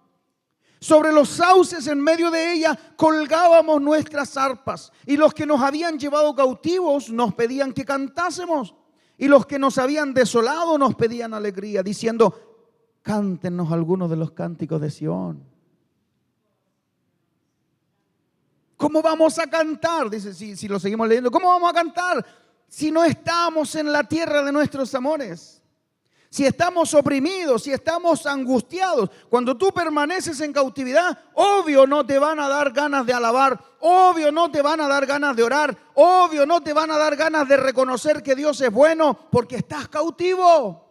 Sobre los sauces en medio de ella colgábamos nuestras arpas, y los que nos habían llevado cautivos nos pedían que cantásemos, y los que nos habían desolado nos pedían alegría, diciendo: cántenos algunos de los cánticos de Sión. ¿Cómo vamos a cantar? Dice, si lo seguimos leyendo, ¿cómo vamos a cantar si no estamos en la tierra de nuestros amores? Si estamos oprimidos, si estamos angustiados. Cuando tú permaneces en cautividad, obvio no te van a dar ganas de alabar, obvio no te van a dar ganas de orar, obvio no te van a dar ganas de reconocer que Dios es bueno, porque estás cautivo.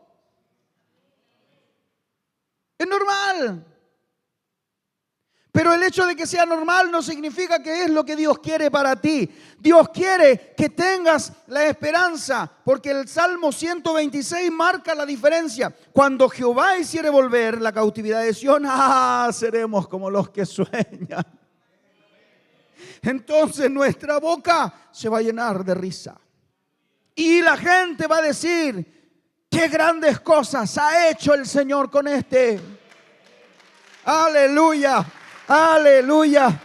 Es normal. Pero el hecho de que sea normal no significa que es lo que Dios quiere para ti. Dios quiere que tengas la esperanza, porque el Salmo 126 marca la diferencia. Cuando Jehová hiciere volver la cautividad de Sión, seremos como los que sueñan. Entonces nuestra boca se va a llenar de risa. Y la gente va a decir: qué grandes cosas ha hecho el Señor con este. Aleluya. Aleluya.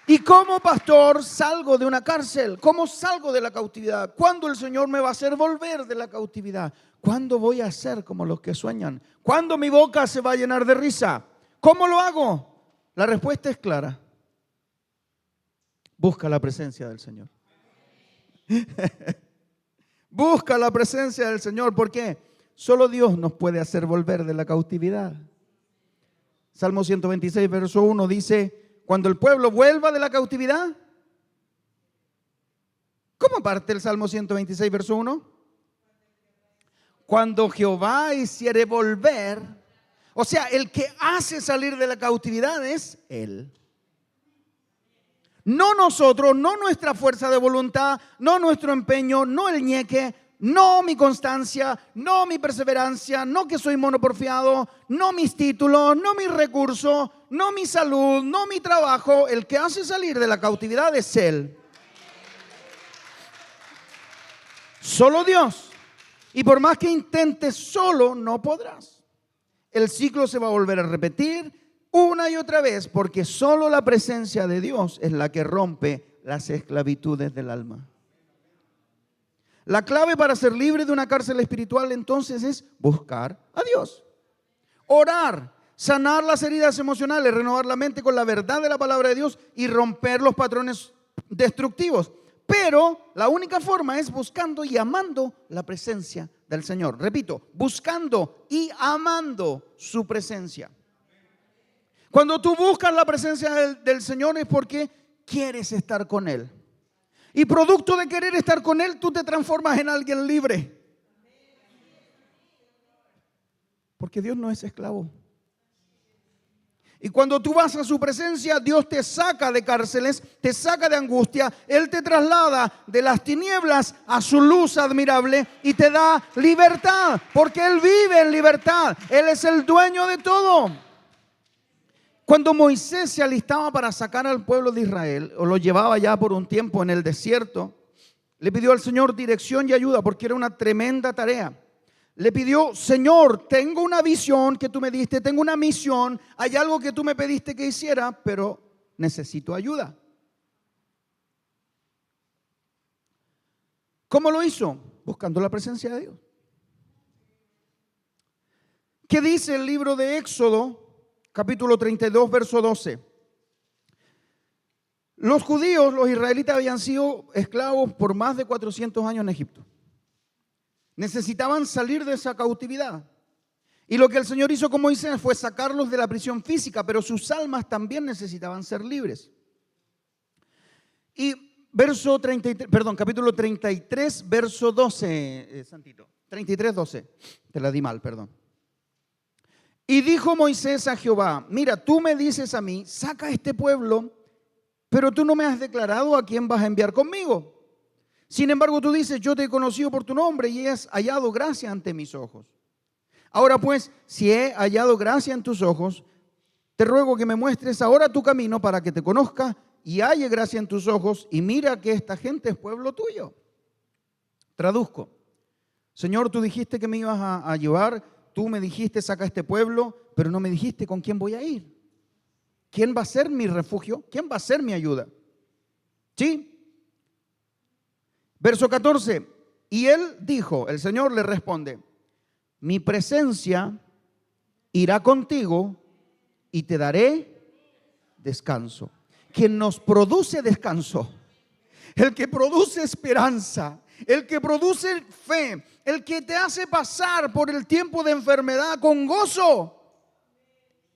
Y como pastor salgo de una cárcel. ¿Cómo salgo de la cautividad? ¿Cuándo el Señor me va a hacer volver de la cautividad? ¿Cuándo voy a ser como los que sueñan? ¿Cuándo mi boca se va a llenar de risa? ¿Cómo lo hago? La respuesta es clara. Busca la presencia del Señor. Busca la presencia del Señor. ¿Por qué? Solo Dios nos puede hacer volver de la cautividad. Salmo 126, verso 1 dice: cuando el pueblo vuelva de la cautividad. ¿Cómo parte el Salmo 126, verso 1? Cuando Jehová hiciere volver. O sea, el que hace salir de la cautividad es Él. No nosotros, no nuestra fuerza de voluntad, no nuestro empeño, no el ñeque, no mi constancia, no mi perseverancia, no que soy monoporfiado, no mis títulos, no mis recursos, no mi salud, no mi trabajo. El que hace salir de la cautividad es Él. Solo Dios. Y por más que intentes solo, no podrás. El ciclo se va a volver a repetir una y otra vez, porque solo la presencia de Dios es la que rompe las esclavitudes del alma. La clave para ser libre de una cárcel espiritual entonces es buscar a Dios. Orar, sanar las heridas emocionales, renovar la mente con la verdad de la palabra de Dios y romper los patrones destructivos. Pero la única forma es buscando y amando la presencia del Señor. Repito, buscando y amando su presencia. Cuando tú buscas la presencia del Señor es porque quieres estar con Él. Y producto de querer estar con Él, tú te transformas en alguien libre. Porque Dios no es esclavo. Y cuando tú vas a su presencia, Dios te saca de cárceles, te saca de angustia. Él te traslada de las tinieblas a su luz admirable y te da libertad. Porque Él vive en libertad. Él es el dueño de todo. Cuando Moisés se alistaba para sacar al pueblo de Israel, o lo llevaba ya por un tiempo en el desierto, le pidió al Señor dirección y ayuda porque era una tremenda tarea. Le pidió: Señor, tengo una visión que tú me diste, tengo una misión, hay algo que tú me pediste que hiciera, pero necesito ayuda. ¿Cómo lo hizo? Buscando la presencia de Dios. ¿Qué dice el libro de Éxodo? Capítulo 32, verso 12. Los judíos, los israelitas, habían sido esclavos por más de 400 años en Egipto. Necesitaban salir de esa cautividad. Y lo que el Señor hizo con Moisés fue sacarlos de la prisión física, pero sus almas también necesitaban ser libres. Y capítulo 33, verso 12, Santito. 33, 12. Te la di mal, perdón. Y dijo Moisés a Jehová, mira, tú me dices a mí, saca a este pueblo, pero tú no me has declarado a quién vas a enviar conmigo. Sin embargo, tú dices, yo te he conocido por tu nombre y has hallado gracia ante mis ojos. Ahora pues, si he hallado gracia en tus ojos, te ruego que me muestres ahora tu camino para que te conozca y halle gracia en tus ojos y mira que esta gente es pueblo tuyo. Traduzco. Señor, tú dijiste que me ibas a llevar, tú me dijiste saca este pueblo, pero no me dijiste con quién voy a ir. ¿Quién va a ser mi refugio? ¿Quién va a ser mi ayuda? ¿Sí? Verso 14. Y él dijo, el Señor le responde, mi presencia irá contigo y te daré descanso. Quien nos produce descanso, el que produce esperanza, el que produce fe, el que te hace pasar por el tiempo de enfermedad con gozo,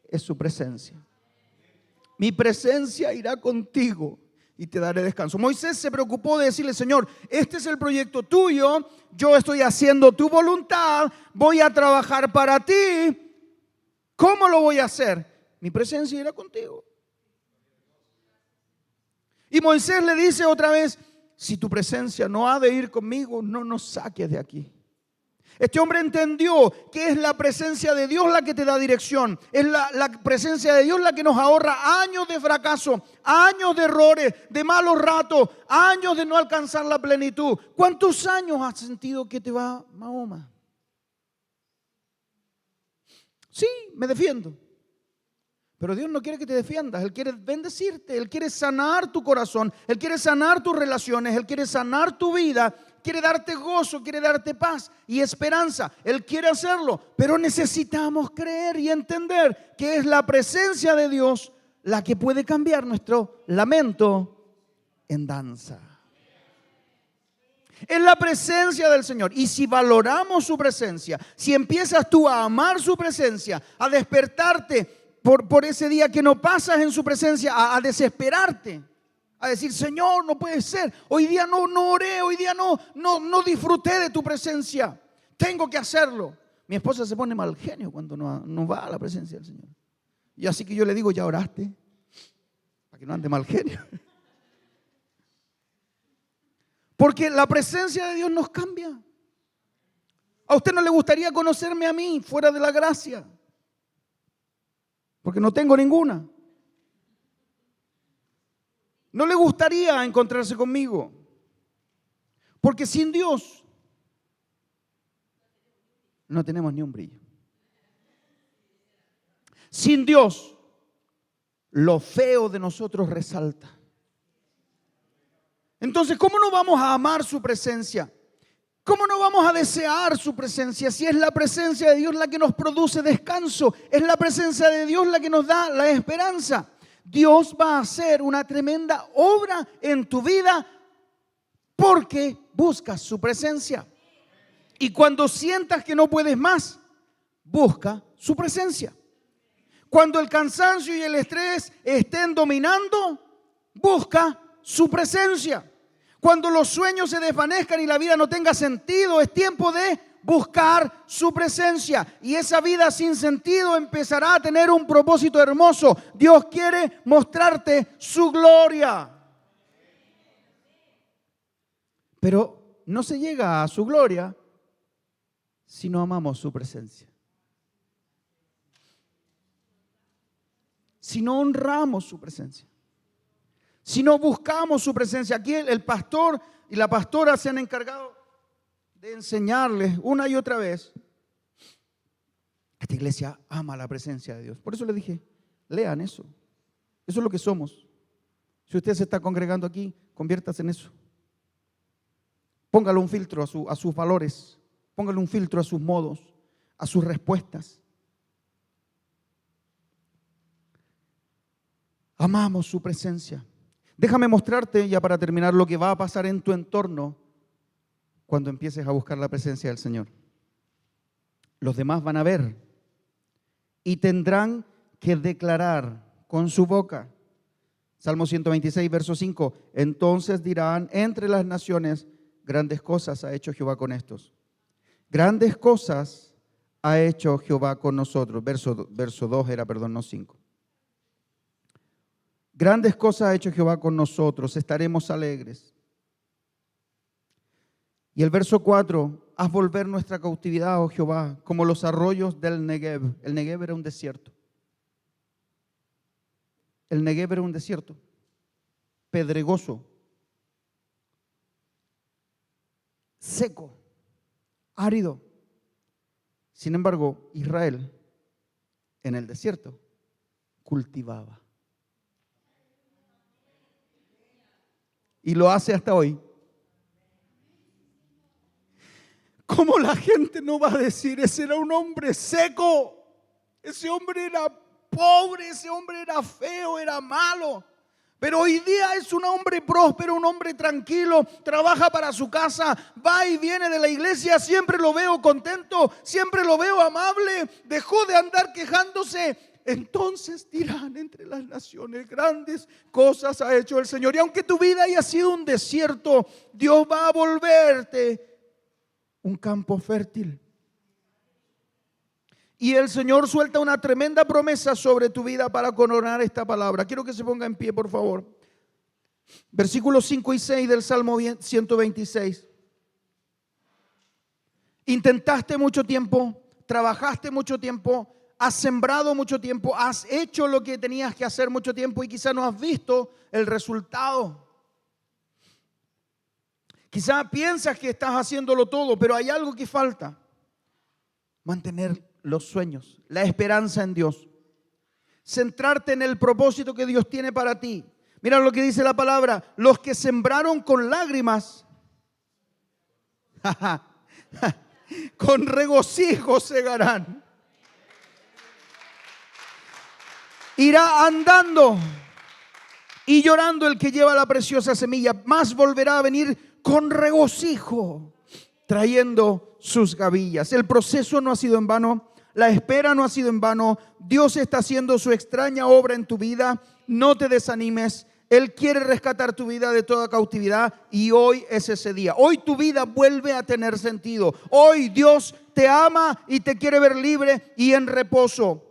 es su presencia. Mi presencia irá contigo y te daré descanso. Moisés se preocupó de decirle, Señor, este es el proyecto tuyo, yo estoy haciendo tu voluntad, voy a trabajar para ti. ¿Cómo lo voy a hacer? Mi presencia irá contigo. Y Moisés le dice otra vez, si tu presencia no ha de ir conmigo, no nos saques de aquí. Este hombre entendió que es la presencia de Dios la que te da dirección. Es la presencia de Dios la que nos ahorra años de fracaso, años de errores, de malos ratos, años de no alcanzar la plenitud. ¿Cuántos años has sentido que te va Mahoma? Sí, me defiendo. Pero Dios no quiere que te defiendas, Él quiere bendecirte, Él quiere sanar tu corazón, Él quiere sanar tus relaciones, Él quiere sanar tu vida, quiere darte gozo, quiere darte paz y esperanza. Él quiere hacerlo, pero necesitamos creer y entender que es la presencia de Dios la que puede cambiar nuestro lamento en danza. Es la presencia del Señor. Y si valoramos su presencia, si empiezas tú a amar su presencia, a despertarte por ese día que no pasas en su presencia, a desesperarte, a decir, Señor, no puede ser, hoy día no oré, hoy día no disfruté de tu presencia, tengo que hacerlo. Mi esposa se pone mal genio cuando no va a la presencia del Señor. Y así que yo le digo, ¿ya oraste? Para que no ande mal genio. Porque la presencia de Dios nos cambia. ¿A usted no le gustaría conocerme a mí fuera de la gracia? Porque no tengo ninguna. ¿No le gustaría encontrarse conmigo? Porque sin Dios no tenemos ni un brillo. Sin Dios, lo feo de nosotros resalta. Entonces, ¿cómo no vamos a amar su presencia? ¿Cómo no vamos a desear su presencia si es la presencia de Dios la que nos produce descanso? Es la presencia de Dios la que nos da la esperanza. Dios va a hacer una tremenda obra en tu vida porque buscas su presencia. Y cuando sientas que no puedes más, busca su presencia. Cuando el cansancio y el estrés estén dominando, busca su presencia. Cuando los sueños se desvanezcan y la vida no tenga sentido, es tiempo de buscar su presencia. Y esa vida sin sentido empezará a tener un propósito hermoso. Dios quiere mostrarte su gloria. Pero no se llega a su gloria si no amamos su presencia. Si no honramos su presencia. Si no buscamos su presencia. Aquí el pastor y la pastora se han encargado de enseñarles una y otra vez. Esta iglesia ama la presencia de Dios. Por eso les dije, lean eso. Eso es lo que somos. Si usted se está congregando aquí, conviértase en eso. Póngale un filtro a sus valores. Póngale un filtro a sus modos, a sus respuestas. Amamos su presencia. Déjame mostrarte, ya para terminar, lo que va a pasar en tu entorno cuando empieces a buscar la presencia del Señor. Los demás van a ver y tendrán que declarar con su boca Salmo 126, verso 5. Entonces dirán entre las naciones, grandes cosas ha hecho Jehová con estos. Grandes cosas ha hecho Jehová con nosotros. Verso 2 era, perdón, no 5. Grandes cosas ha hecho Jehová con nosotros, estaremos alegres. Y el verso 4, haz volver nuestra cautividad, oh Jehová, como los arroyos del Negev. El Negev era un desierto. El Negev era un desierto, pedregoso, seco, árido. Sin embargo, Israel en el desierto cultivaba. Y lo hace hasta hoy. ¿Cómo la gente no va a decir, ese era un hombre seco? Ese hombre era pobre, ese hombre era feo, era malo. Pero hoy día es un hombre próspero, un hombre tranquilo, trabaja para su casa, va y viene de la iglesia, siempre lo veo contento, siempre lo veo amable, dejó de andar quejándose. Entonces dirán entre las naciones, grandes cosas ha hecho el Señor. Y aunque tu vida haya sido un desierto, Dios va a volverte un campo fértil. Y el Señor suelta una tremenda promesa sobre tu vida para coronar esta palabra. Quiero que se ponga en pie, por favor. Versículos 5 y 6 del Salmo 126. Intentaste mucho tiempo, trabajaste mucho tiempo, has sembrado mucho tiempo, has hecho lo que tenías que hacer mucho tiempo y quizá no has visto el resultado. Quizá piensas que estás haciéndolo todo, pero hay algo que falta. Mantener los sueños, la esperanza en Dios. Centrarte en el propósito que Dios tiene para ti. Mira lo que dice la palabra. Los que sembraron con lágrimas, con regocijo segarán. Irá andando y llorando el que lleva la preciosa semilla, mas volverá a venir con regocijo, trayendo sus gavillas. El proceso no ha sido en vano, la espera no ha sido en vano. Dios está haciendo su extraña obra en tu vida. No te desanimes. Él quiere rescatar tu vida de toda cautividad y hoy es ese día. Hoy tu vida vuelve a tener sentido. Hoy Dios te ama y te quiere ver libre y en reposo.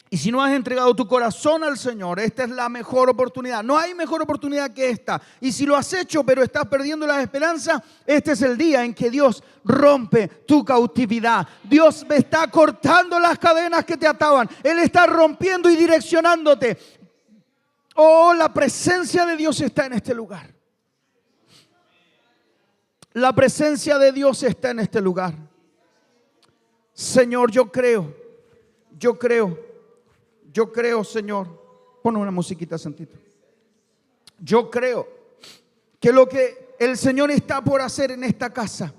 Y si no has entregado tu corazón al Señor, esta es la mejor oportunidad. No hay mejor oportunidad que esta. Y si lo has hecho, pero estás perdiendo la esperanza, este es el día en que Dios rompe tu cautividad. Dios está cortando las cadenas que te ataban. Él está rompiendo y direccionándote. Oh, la presencia de Dios está en este lugar. La presencia de Dios está en este lugar. Señor, yo creo, Señor. Pon una musiquita, Santito. Yo creo que lo que el Señor está por hacer en esta casa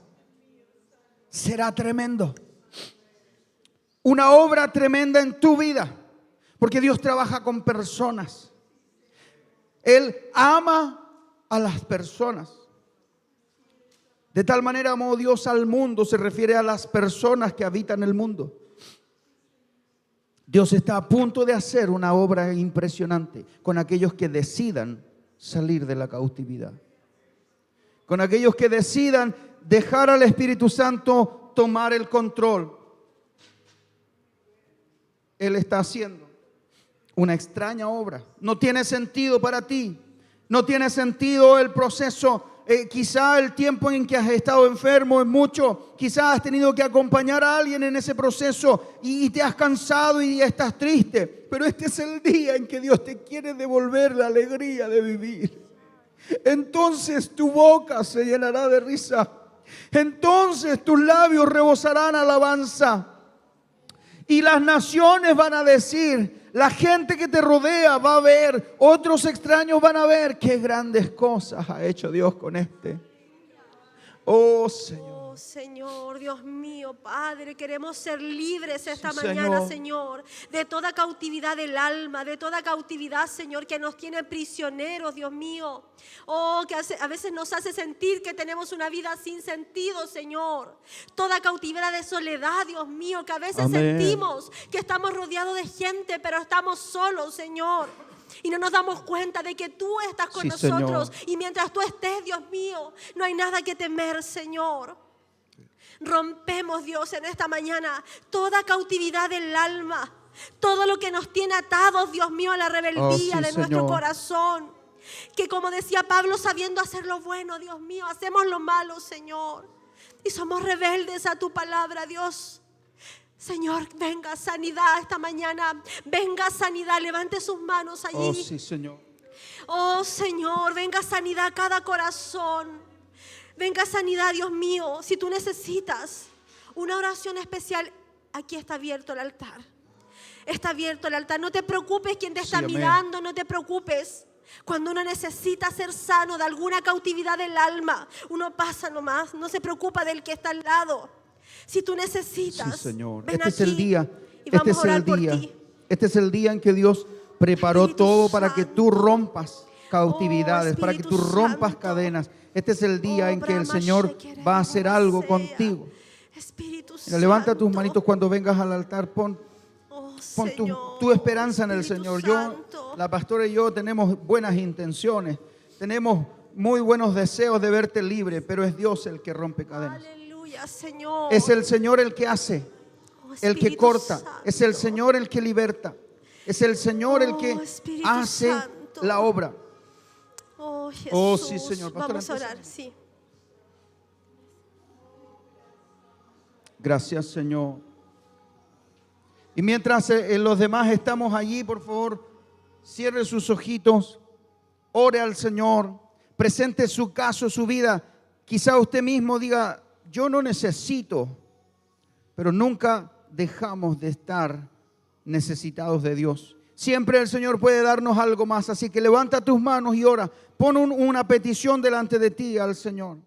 será tremendo. Una obra tremenda en tu vida. Porque Dios trabaja con personas. Él ama a las personas. De tal manera amó Dios al mundo, se refiere a las personas que habitan el mundo. Dios está a punto de hacer una obra impresionante con aquellos que decidan salir de la cautividad. Con aquellos que decidan dejar al Espíritu Santo tomar el control. Él está haciendo una extraña obra. No tiene sentido para ti. No tiene sentido el proceso. Quizá el tiempo en que has estado enfermo es mucho. Quizá has tenido que acompañar a alguien en ese proceso y te has cansado y estás triste. Pero este es el día en que Dios te quiere devolver la alegría de vivir. Entonces tu boca se llenará de risa. Entonces tus labios rebosarán alabanza. Y las naciones van a decir, la gente que te rodea va a ver, otros extraños van a ver qué grandes cosas ha hecho Dios con este. Oh Señor. Señor, Dios mío, Padre, queremos ser libres esta mañana, Señor, de toda cautividad del alma, de toda cautividad, Señor, que nos tiene prisioneros, Dios mío. Oh, que a veces nos hace sentir que tenemos una vida sin sentido, Señor. Toda cautividad de soledad, Dios mío, que a veces sentimos que estamos rodeados de gente, pero estamos solos, Señor. Y no nos damos cuenta de que tú estás con Sí, nosotros. Señor. Y mientras tú estés, Dios mío, no hay nada que temer, Señor. Rompemos, Dios, en esta mañana toda cautividad del alma. Todo lo que nos tiene atados, Dios mío, a la rebeldía sí, de nuestro Señor. corazón. Que como decía Pablo, sabiendo hacer lo bueno, Dios mío, hacemos lo malo, Señor. Y somos rebeldes a tu palabra, Dios. Señor, venga sanidad esta mañana. Venga sanidad, levante sus manos allí. Oh, sí, Señor. Oh, Señor, venga sanidad a cada corazón. Venga sanidad, Dios mío. Si tú necesitas una oración especial, aquí está abierto el altar. Está abierto el altar. No te preocupes quien te está amén. mirando, no te preocupes. Cuando uno necesita ser sano de alguna cautividad del alma, uno pasa nomás, no se preocupa del que está al lado. Si tú necesitas, Sí, Señor. ven Este es aquí el día. y vamos Este a es orar el por día. ti. Este es el día en que Dios preparó Espíritu todo para que tú Santo. rompas cautividades, Oh, para que tú Espíritu rompas Santo. cadenas. Este es el día Oh, en que el Brahma Señor Shekere, va a hacer algo sea. contigo. Espíritu Mira, levanta tus Santo. manitos cuando vengas al altar. Pon Señor, tu esperanza en el Espíritu Señor. Yo, Santo. la pastora y yo tenemos buenas intenciones. Tenemos muy buenos deseos de verte libre, pero es Dios el que rompe cadenas. Aleluya, Señor. Es el Señor el que hace, Oh, el que Espíritu corta. Santo. Es el Señor el que liberta. Es el Señor el que Oh, Espíritu hace Santo. la obra. Oh, Jesús. Oh, sí, Señor. Pastora, Vamos a empieza. orar, sí. Gracias, Señor. Y mientras los demás estamos allí, por favor, cierre sus ojitos, ore al Señor, presente su caso, su vida. Quizá usted mismo diga, yo no necesito, pero nunca dejamos de estar necesitados de Dios. Siempre el Señor puede darnos algo más, así que levanta tus manos y ora. Pon una petición delante de ti al Señor.